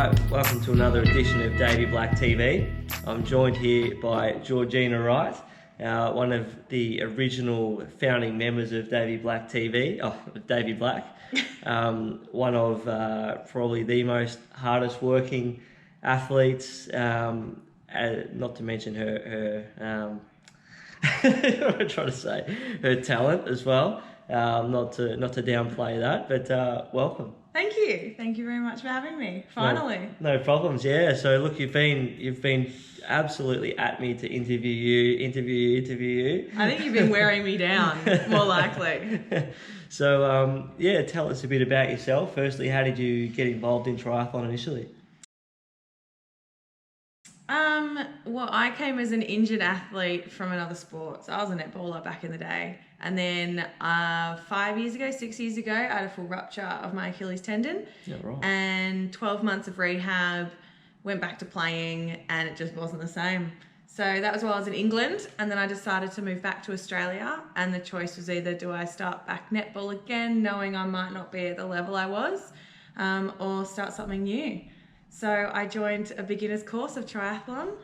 Alright, welcome to another edition of Davey Black TV. I'm joined here by Georgina Wright, one of the original founding members of Davey Black TV, Davey Black, one of probably the most hardest working athletes, not to mention her what I'm trying to say, her talent as well. Not to downplay that, but welcome. Thank you. Thank you very much for having me. Finally. No problems. Yeah. So look, you've been absolutely at me to interview you. I think you've been wearing me down, more likely. So yeah, tell us a bit about yourself. Firstly, how did you get involved in triathlon initially? Well, I came as an injured athlete from another sport. So I was a netballer back in the day. And then 6 years ago, I had a full rupture of my Achilles tendon. Yeah, right. And 12 months of rehab, went back to playing, and it just wasn't the same. So that was while I was in England, and then I decided to move back to Australia, and the choice was either do I start back netball again, knowing I might not be at the level I was, or start something new. So I joined a beginner's course of triathlon,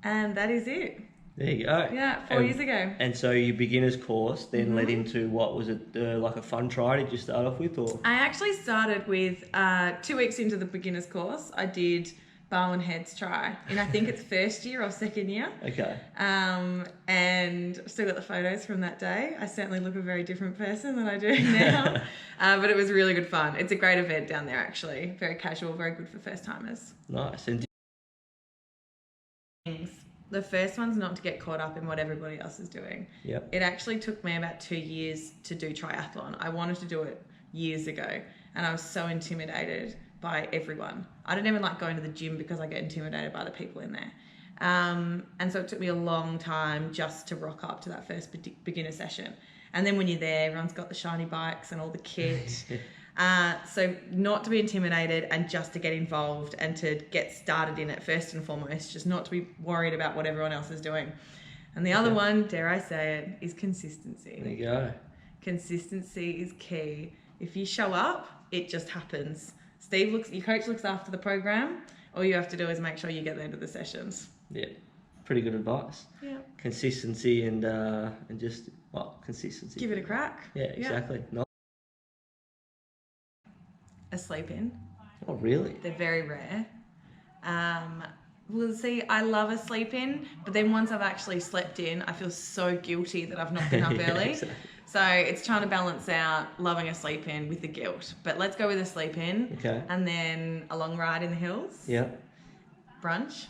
and that is it. There you go. Yeah, 4 years ago. And so your beginner's course then led into, what was it, like a fun try did you start off with? Or I actually started with 2 weeks into the beginner's course, I did Barwon Heads try in, I think it's first year or second year. Okay. And I've still got the photos from that day. I certainly look a very different person than I do now. But it was really good fun. It's a great event down there, actually. Very casual, very good for first timers. Nice. And the first one's not to get caught up in what everybody else is doing. Yep. It actually took me about 2 years to do triathlon. I wanted to do it years ago, and I was so intimidated by everyone. I don't even like going to the gym because I get intimidated by the people in there. And so it took me a long time just to rock up to that first beginner session. And then when you're there, everyone's got the shiny bikes and all the kit. So not to be intimidated and just to get involved and to get started in it first and foremost, just not to be worried about what everyone else is doing. And the other one, dare I say it, is consistency. There you go. Consistency is key. If you show up, it just happens. Your coach looks after the program. All you have to do is make sure you get there to the sessions. Yeah, pretty good advice. Yeah. Consistency and just, consistency. Give it a crack. Yeah, exactly. Yeah. A sleep-in. Oh, really? They're very rare. Well, see, I love a sleep-in, but then once I've actually slept in, I feel so guilty that I've not been up early. Exactly. So it's trying to balance out loving a sleep-in with the guilt. But let's go with a sleep-in. Okay. And then a long ride in the hills. Yeah. Brunch.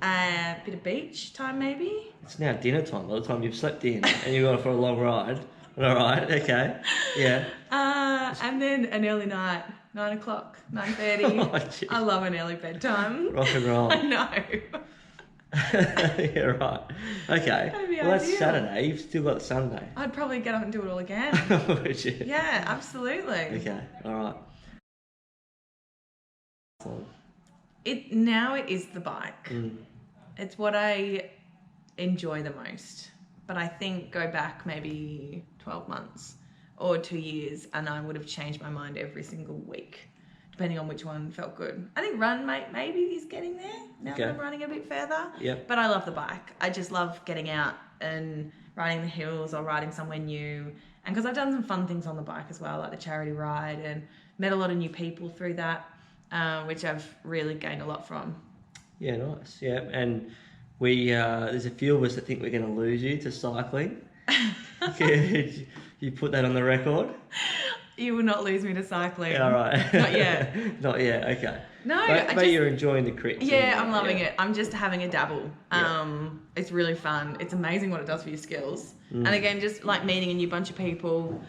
A bit of beach time, maybe. It's now dinner time by the time you've slept in and you're going for a long ride. All right, okay. Yeah. And then an early night, 9 o'clock, 9:30. Oh, geez. I love an early bedtime. Rock and roll. I know. Yeah, right. Okay. That'd be Well, that's ideal. Saturday. You've still got Sunday. I'd probably get up and do it all again. Would you? Yeah, absolutely. Okay, all right. Now it is the bike. Mm. It's what I enjoy the most. But I think go back maybe 12 months or 2 years and I would have changed my mind every single week, depending on which one felt good. I think run maybe is getting there now that I'm running a bit further. Yep. But I love the bike. I just love getting out and riding the hills or riding somewhere new. And because I've done some fun things on the bike as well, like the charity ride, and met a lot of new people through that, which I've really gained a lot from. Yeah, nice. Yeah, and we there's a few of us that think we're going to lose you to cycling. Could you put that on the record? You will not lose me to cycling. Yeah, all right. Not yet. Not yet. Okay. No, but you're enjoying the crits. Yeah, I'm loving it. I'm just having a dabble. It's really fun. It's amazing what it does for your skills. And again, just like meeting a new bunch of people,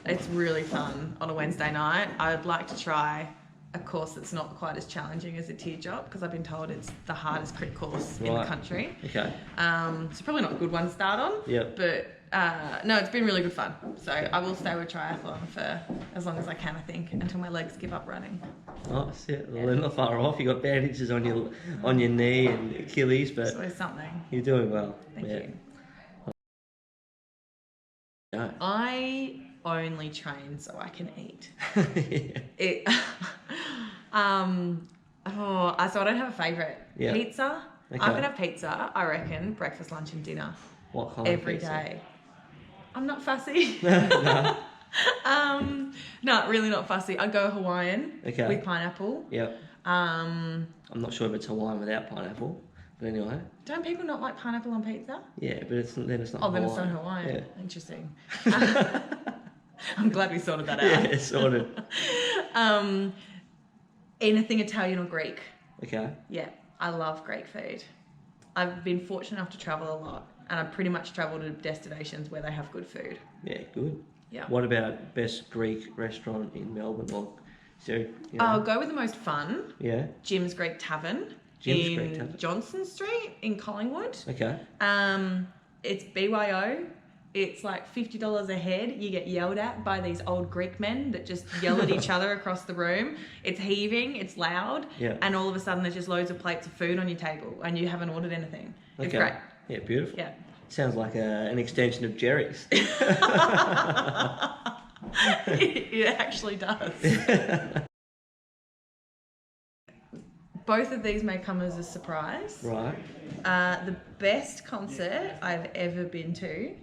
it's really fun on a Wednesday night. I'd like to try a course that's not quite as challenging as a Teardrop, because I've been told it's the hardest crit course in the country. Okay. So probably not a good one to start on. Yep. But no, it's been really good fun. So I will stay with triathlon for as long as I can, I think, until my legs give up running. Nice. Yeah. Well, they're not far off. You got bandages on your knee and Achilles, but So it's something. you're doing well. Thank you. Yeah. I only train so I can eat. Yeah. So I don't have a favourite. Yeah. Pizza. Okay. I could have pizza, I reckon, breakfast, lunch and dinner. What kind Every of pizza? day. I'm not fussy. No. No, really not fussy. I go Hawaiian Okay. with pineapple. Yep. Um, I'm not sure if it's Hawaiian without pineapple, but anyway. don't people not like pineapple on pizza? Yeah, but then it's not. Oh, then it's Hawaiian. not Hawaiian. Yeah. Interesting. I'm glad we sorted that out. Yeah, sort of. Anything Italian or Greek. Okay. Yeah, I love Greek food. I've been fortunate enough to travel a lot, and I pretty much travel to destinations where they have good food. Yeah, good. Yeah. What about best Greek restaurant in Melbourne? Or so, you know, I'll go with the most fun. yeah. Jim's Greek Tavern Jim's in Greek Tavern. Johnson Street in Collingwood. Okay. It's BYO. It's like $50 a head. You get yelled at by these old Greek men that just yell at each other across the room. It's heaving, it's loud, Yeah. and all of a sudden there's just loads of plates of food on your table and you haven't ordered anything. It's Okay. great. Yeah, beautiful. Yeah. Sounds like an extension of Jerry's. It actually does. Both of these may come as a surprise. Right. The best concert I've ever been to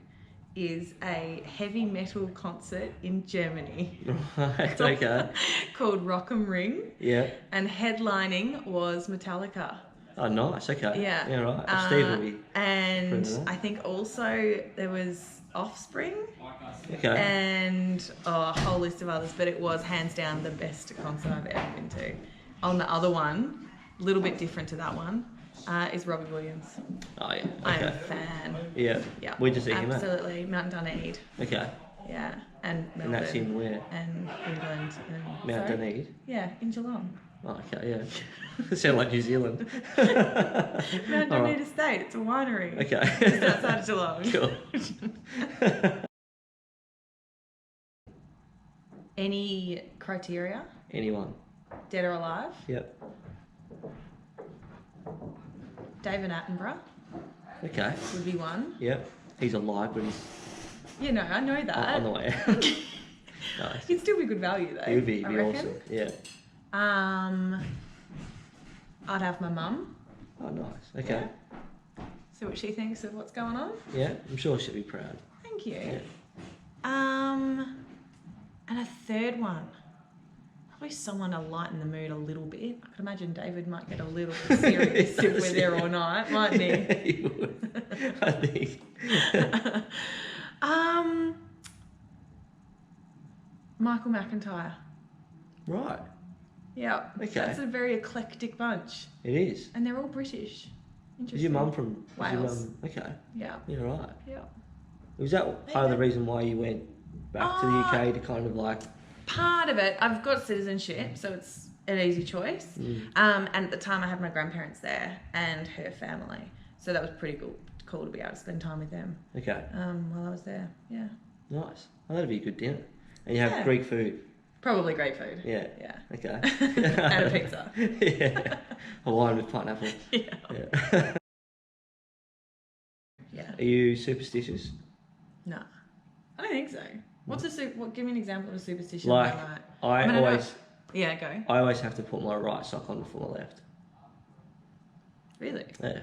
is a heavy metal concert in Germany Right. Okay. called Rock am Ring, Yeah. and headlining was Metallica. Oh, nice. Okay. Yeah. Yeah, right. Well, Steve will be. And Pretty nice. I think also there was Offspring Okay. and a whole list of others, but it was hands down the best concert I've ever been to. On the other one, a little bit different to that one, is Robbie Williams. Oh, yeah. I am a Okay. fan. Yeah. Yeah, Where'd you see him at? absolutely. Mount Dunedin. Okay. Yeah, and Melbourne. And that's in where? And England. And, Mount sorry? Dunedin? Yeah, in Geelong. Oh, okay, yeah. Sound like New Zealand. Mount All Dunedin right. Estate. It's a winery. Okay. Just outside of Geelong. Cool. Any criteria? Anyone? Dead or alive? Yep. David Attenborough Okay. would be one. Yep. He's alive, but he's You know, I know that. on the way out. Nice. He'd still be good value though. He would be, I be reckon. awesome. Yeah. I'd have my mum. Oh, nice. Okay. See what she thinks of what's going on. Yeah, I'm sure she'll be proud. Thank you. Yeah. And a third one. Probably someone to lighten the mood a little bit. I could imagine David might get a little bit serious if we're there all night, mightn't he? Yeah, he would. I think. Michael McIntyre. Right. Yeah. Okay. That's a very eclectic bunch. It is. And they're all British. Interesting. Is your mum from is your Wales. mum- Okay. Yeah. Yeah, right. Yeah. Was that part of the reason why you went back to the UK to kind of like? Part of it, I've got citizenship, so it's an easy choice. And at the time, I had my grandparents there and her family, so that was pretty cool to be able to spend time with them Okay. while I was there. Yeah, Nice. Oh, that'd be a good dinner. And you have Yeah. Greek food. probably great food. Yeah. Yeah. Okay. And a pizza. Yeah. Hawaiian with pineapple. Yeah. Yeah. Yeah. Are you superstitious? No, I don't think so. What's give me an example of a superstition. Like, that I mean, I always, yeah, go. I always have to put my right sock on before my left. Really? Yeah.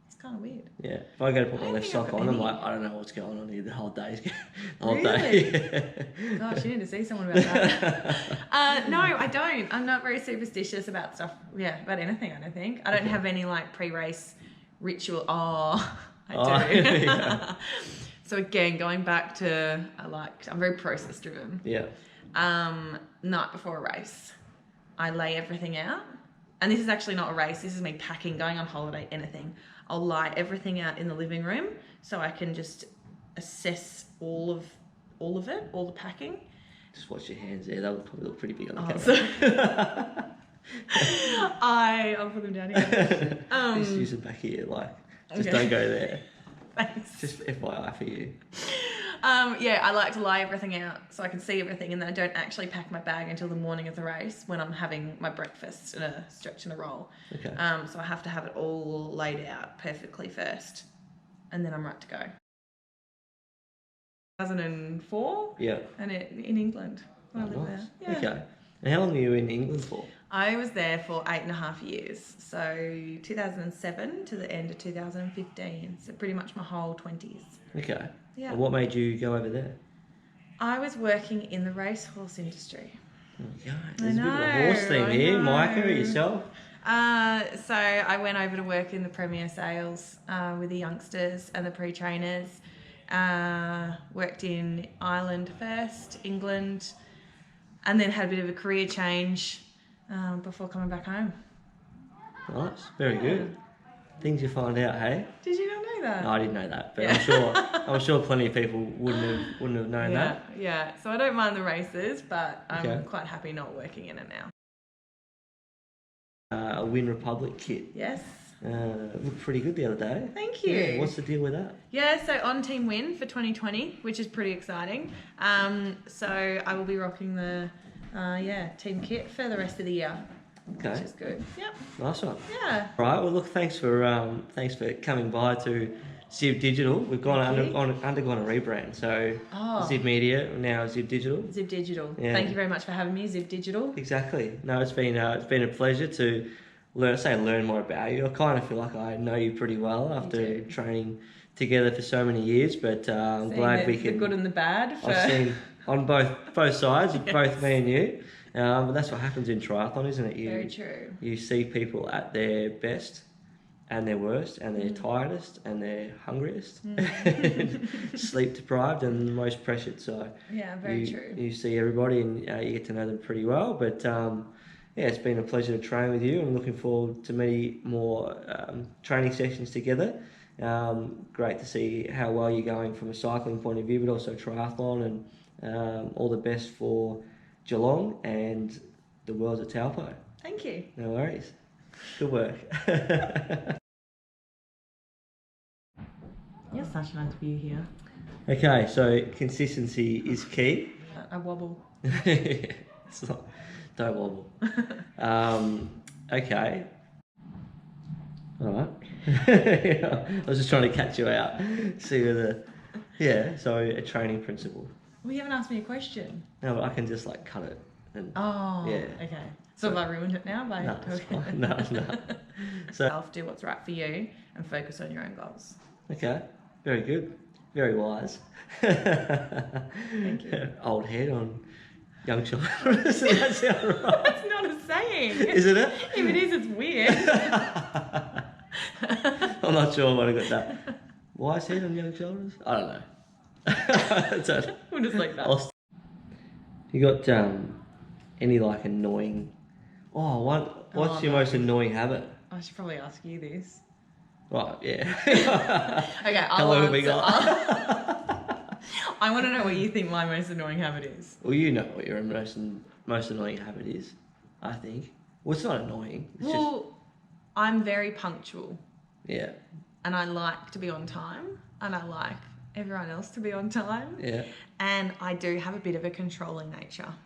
It's kind of weird. Yeah. If I go to put I my don't left think I've sock got on, I'm any. like, I don't know what's going on here. The whole day's the whole day. Gosh, you need to see someone about that. No, I don't. I'm not very superstitious about stuff. Yeah, about anything. I don't think. I don't have any like pre-race ritual. Oh, I do. Oh, yeah. So again, going back to I'm very process driven. Yeah. Night before a race, I lay everything out, and this is actually not a race. This is me packing, going on holiday, anything. I'll lie everything out in the living room so I can just assess all of it, all the packing. Just watch your hands there. That would probably look pretty big on the Oh, camera. I'll put them down here. Just use it back here, like, just Okay. don't go there. Thanks. Just FYI for you. Yeah, I like to lie everything out so I can see everything, and then I don't actually pack my bag until the morning of the race when I'm having my breakfast and a stretch and a roll. Okay. So I have to have it all laid out perfectly first, and then I'm right to go. 2004, Yeah. and in England when I Oh, lived nice. there. Yeah. Okay. And how long were you in England for? I was there for 8.5 years. So 2007 to the end of 2015. So pretty much my whole 20s. Okay. Yeah. And what made you go over there? I was working in the racehorse industry. Oh, yeah, there's a bit of a horse theme here. Micah, yourself? So I went over to work in the Premier Sales with the youngsters and the pre-trainers. Worked in Ireland first, England, and then had a bit of a career change before coming back home. Nice, very good. Things you find out, hey? Did you not know that? No, I didn't know that, but Yeah. I'm sure plenty of people wouldn't have known that. Yeah. So I don't mind the races, but I'm Okay. quite happy not working in it now. A Win Republic kit. Yes. Looked pretty good the other day. Thank you. Yeah, what's the deal with that? Yeah, so on Team Win for 2020, which is pretty exciting. So I will be rocking the team kit for the rest of the year, Okay, which is good. Yep. nice one. Yeah. Right, well, look, thanks for coming by to Zib Digital. We've undergone a rebrand, so Oh. Zib Media now Zib Digital. Zib Digital. Yeah. Thank you very much for having me, Zib Digital. Exactly. No, it's been a pleasure to learn more about you. I kind of feel like I know you pretty well after too. training together for so many years, but I'm Seeing glad we the can. good and the bad. For... I've seen on both sides, Yes. both me and you. But that's what happens in triathlon, isn't it? Very true. You see people at their best and their worst and their Mm. tiredest and their hungriest, and sleep deprived and most pressured. So Yeah, very true. you see everybody and you get to know them pretty well. But yeah, it's been a pleasure to train with you. I'm looking forward to many more training sessions together. Great to see how well you're going from a cycling point of view, but also triathlon, and all the best for Geelong and the Worlds at Taupo. Thank you. No worries. Good work. You're such a nice view here. Okay, so consistency is key. I wobble. It's not, don't wobble. Okay. All right. I was just trying to catch you out. See whether. Yeah. So a training principle. Well, you haven't asked me a question. No, but I can just like cut it. And, Oh, Yeah. okay. So have I ruined it now by No, it's talking? fine. No. So Do what's right for you and focus on your own goals. okay. Very good. Very wise. Thank you. Old head on young children. Does that sound right? That's not a saying. Isn't it? If it is, it's weird. I'm not sure what I got that. Wise head on young shoulders? I don't know. I don't know. We'll just leave that. You got any like annoying? Oh, what's your no. most annoying habit? I should probably ask you this. Right, yeah. Okay, How I'll long have we answer. got? I want to know what you think my most annoying habit is. Well, you know what your most annoying habit is. I think. Well, it's not annoying. It's Well, I'm very punctual just yeah, and I like to be on time and I like everyone else to be on time. yeah. And I do have a bit of a controlling nature.